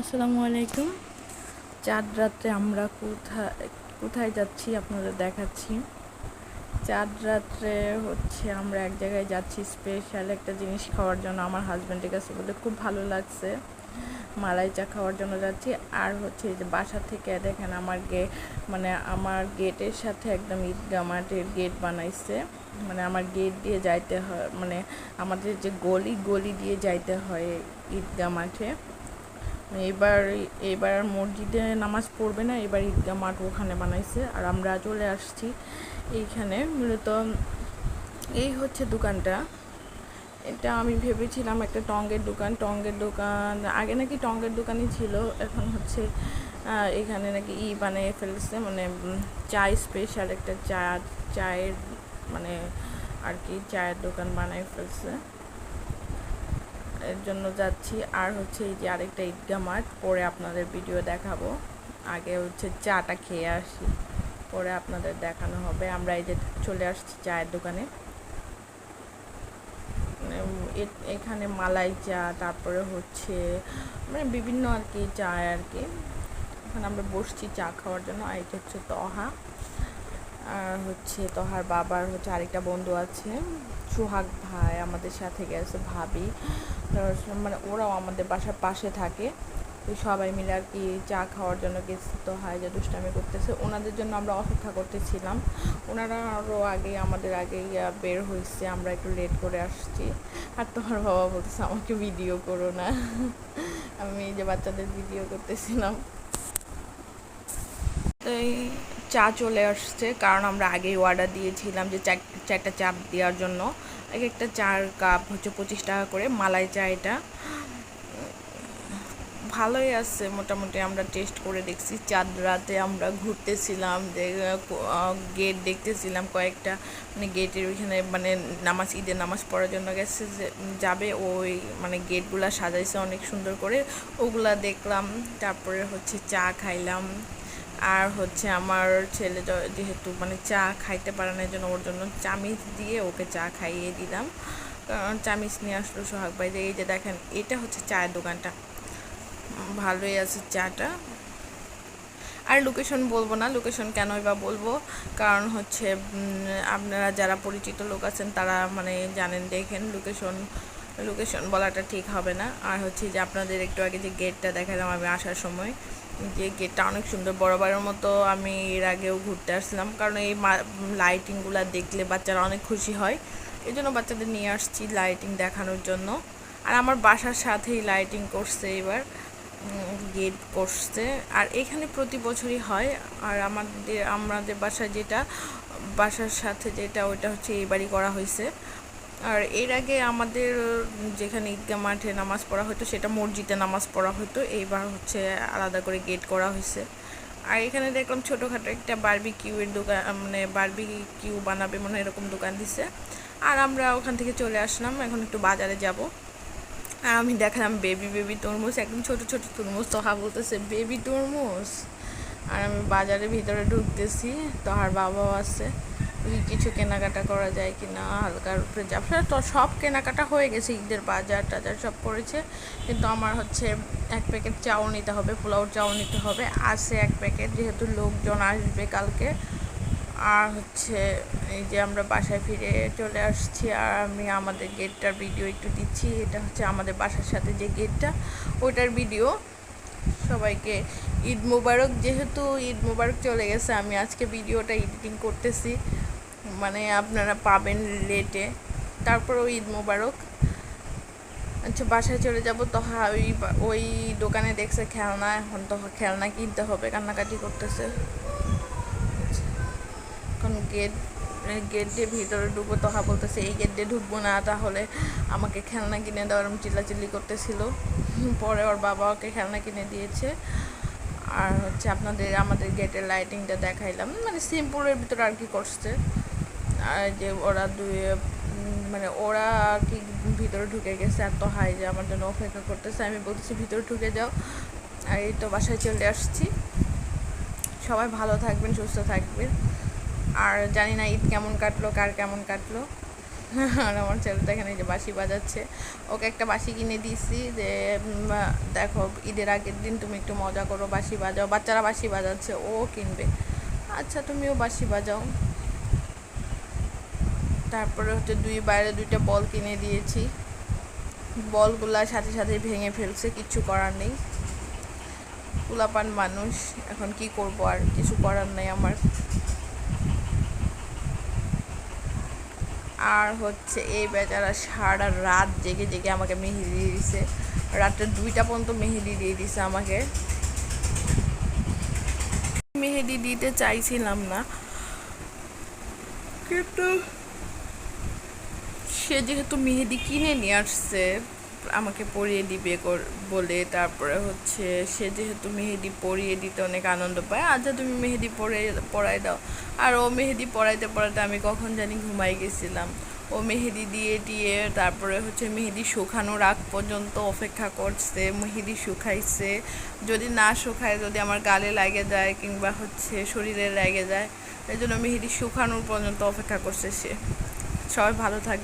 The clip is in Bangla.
আসসালামু আলাইকুম। চাঁদ রাত্রে আমরা কোথায় যাচ্ছি আপনাদের দেখাচ্ছি। চাঁদ রাত্রে আমরা এক জায়গায় যাচ্ছি স্পেশাল একটা জিনিস খাওয়ার জন্য। আমার হাজব্যান্ডের কাছে বলে খুব ভালো লাগছে, মালাই চা খাওয়ার জন্য যাচ্ছি। আর এই যে বাসা থেকে দেখেন আমার গেটের সাথে একদম ঈদগাহ মাঠের গেট বানাইছে। আমার গেট দিয়ে যাইতে হয়, আমাদের যে গলি দিয়ে যাইতে হয় ঈদগাহ মাঠে। এবার এবার মসজিদে নামাজ পড়বে না, এবার ঈদগাহ মাঠ ওখানে বানাইছে। আর আমরা চলে আসছি এইখানে। মূলত এই হচ্ছে দোকানটা। এটা আমি ভেবেছিলাম একটা টঙ্গের দোকান আগে নাকি টঙ্গের দোকানই ছিল, এখন এখানে নাকি বানিয়ে ফেলছে, স্পেশাল একটা চায়ের আর কি চায়ের দোকান বানিয়ে ফেলছে। এর জন্য যাচ্ছি। আর এই যে আরেকটা ঈদগাহ মাঠ, পরে আপনাদের ভিডিও দেখাবো। আগে চাটা খেয়ে আসি, পরে আপনাদের দেখানো হবে। আমরা এই যে চলে আসছি চায়ের দোকানে। এখানে মালাই চা, তারপরে বিভিন্ন আর কি চায় আর কি। এখন আমরা বসছি চা খাওয়ার জন্য। আর এটা হচ্ছে তহা, আর তহার বাবার আরেকটা বন্ধু আছে সোহাগ ভাই, আমাদের সাথে গেছে ভাবি, ওরাও আমাদের বাসার পাশে থাকে। তো সবাই মিলে আর কি চা খাওয়ার জন্য গেছে। তো হাই যে দুষ্টামি করতেছে, ওনাদের জন্য আমরা অপেক্ষা করতেছিলাম। ওনারা আরও আমাদের আগেই বের হয়েছে, আমরা একটু লেট করে আসছি। আর তোমার বাবা বলতেছে আমাকে ভিডিও করো না। আমি এই যে বাচ্চাদের ভিডিও করতেছিলাম। এই চা চলে আসছে, কারণ আমরা আগেই অর্ডার দিয়েছিলাম যে চারটা চা দেওয়ার জন্য। একটা চার কাপ 25 টাকা করে মালাই চা। এটা ভালোই আছে মোটামুটি। আমরা টেস্ট করে দেখছি। চাঁদ রাতে আমরা ঘুরতেছিলাম, গেট দেখতেছিলাম কয়েকটা, গেটের ওইখানে ঈদের নামাজ পড়ার জন্য গেছে যাবে, ওই গেটগুলা সাজাইছে অনেক সুন্দর করে, ওগুলা দেখলাম। তারপরে চা খাইলাম। আর আমার ছেলে যেহেতু চা খাইতে পারে না, জন্য ওর জন্য চামিচ দিয়ে ওকে চা খাইয়ে দিলাম। চামিচ নিয়ে আসলো সোহাগ ভাই। এই যে দেখেন, এটা চায়ের দোকানটা, ভালোই আছে চাটা। আর লোকেশন বলবো না, লোকেশন কেনই বা বলবো, কারণ আপনারা যারা পরিচিত লোক আছেন তারা জানেন, দেখেন লোকেশন বলাটা ঠিক হবে না। আর যে আপনাদের একটু আগে যে গেটটা দেখালাম আমি আসার সময়, যে গেটটা অনেক সুন্দর, বরাবরের মতো আমি এর আগেও ঘুরতে আসলাম, কারণ এই লাইটিংগুলো দেখলে বাচ্চারা অনেক খুশি হয়, এই জন্য বাচ্চাদের নিয়ে আসছি লাইটিং দেখানোর জন্য। আর আমার বাসার সাথেই লাইটিং করছে, এবার গেট করছে। আর এখানে প্রতি বছরই হয়। আর আমাদের বাসার সাথে যেটা ওইটা এইবারই করা হয়েছে। আর এর আগে আমাদের যেখানে ঈদগাহ মাঠে নামাজ পড়া হতো সেটা মসজিদে নামাজ পড়া হতো, এইবার আলাদা করে গেট করা হয়েছে। আর এখানে দেখলাম ছোটোখাটো একটা বারবিকিউয়ের দোকান, বারবিকিউ বানাবে এরকম দোকান দিছে। আর আমরা ওখান থেকে চলে আসলাম, এখন একটু বাজারে যাব। আর আমি দেখালাম বেবি তরমুজ, একদম ছোট ছোট তরমুজ। তোহা বলতেছে বেবি তরমুজ। আর আমি বাজারের ভিতরে ঢুকতেছি, তোহার বাবাও আছে। কিছু কেনাকাটা করা যায় কি না, হালকার উপরে যাব। তো সব কেনাকাটা হয়ে গেছে, ঈদের বাজার টাজার সব পড়েছে। কিন্তু আমার এক প্যাকেট চাউল নিতে হবে, পোলাও চাউল নিতে হবে, আছে এক প্যাকেট, যেহেতু লোকজন আসবে কালকে। আর এই যে আমরা বাসায় ফিরে চলে আসছি। আর আমি আমাদের গেটটার ভিডিও একটু দিচ্ছি। এটা আমাদের বাসার সাথে যে গেটটা, ওইটার ভিডিও। সবাইকে ঈদ মোবারক। যেহেতু ঈদ মোবারক চলে গেছে, আমি আজকে ভিডিওটা এডিটিং করতেছি, আপনারা পাবেন লেটে। তারপরেও ঈদ মোবারক। বাসায় চলে যাব। তো ওই দোকানে দেখছে খেলনা, এখন তো খেলনা কিনতে হবে, কান্নাকাটি করতেছে। এখন গেট দিয়ে ভিতরে ঢুকবো, তোহা বলতেছে এই গেট দিয়ে ঢুকবো না, তাহলে আমাকে খেলনা কিনে দেওয়ার চিল্লাচিল্লি করতেছিল। পরে ওর বাবা ওকে খেলনা কিনে দিয়েছে। আর আমাদের গেটের লাইটিংটা দেখাইলাম, সিম্পলের ভিতরে আর কি করছে। আর যে ওরা আর কি ভিতরে ঢুকে গেছে। আর তো হাই যে আমার জন্য অপেক্ষা করতেছে, আমি বলতেছি ভিতরে ঢুকে যাও। আর এই তো বাসায় চলে আসছি। সবাই ভালো থাকবেন, সুস্থ থাকবেন। আর জানি না ঈদ কেমন কাটলো, কার কেমন কাটলো। আর আমার ছেলেটা এখানে যে বাঁশি বাজাচ্ছে, ওকে একটা বাঁশি কিনে দিয়েছি যে দেখো ঈদের আগের দিন তুমি একটু মজা করো, বাঁশি বাজাও, বাচ্চারা বাঁশি বাজাচ্ছে, ও কিনবে, আচ্ছা তুমিও বাঁশি বাজাও। তারপরে হচ্ছে বাইরে দুইটা বল কিনে দিয়েছি, বলগুলা সাথে সাথে ভেঙে ফেলছে, কিচ্ছু করার নেই, পোলাপান মানুষ, এখন কি করব, আর কিছু করার নেই আমার। আর হচ্ছে এই বেচারা সারা রাত জেগে জেগে আমাকে মেহেদি দিয়ে দিছে, রাত্রে 2টা পর্যন্ত মেহেদি দিয়ে দিছে আমাকে। মেহেদি দিতে চাইছিলাম না, কিন্তু সে যেহেতু মেহেদি কিনে নিয়ে আসছে আমাকে পরিয়ে দিবে বলে, তারপরে হচ্ছে সে যেহেতু মেহেদি পরিয়ে দিতে অনেক আনন্দ পায়, আচ্ছা তুমি মেহেদি পরাই দাও। আর ও মেহেদি পরাইতে পরাইতে আমি কখন জানি ঘুমাই গেছিলাম। ও মেহেদি দিয়ে তারপরে হচ্ছে মেহেদি শুকানোর আগ পর্যন্ত অপেক্ষা করছে, মেহেদি শুকাইছে, যদি না শুকায়, যদি আমার গালে লাগে যায় কিংবা হচ্ছে শরীরে লেগে যায়, এই জন্য মেহেদি শুকানোর পর্যন্ত অপেক্ষা করছে সে। সবাই ভালো থাকবে।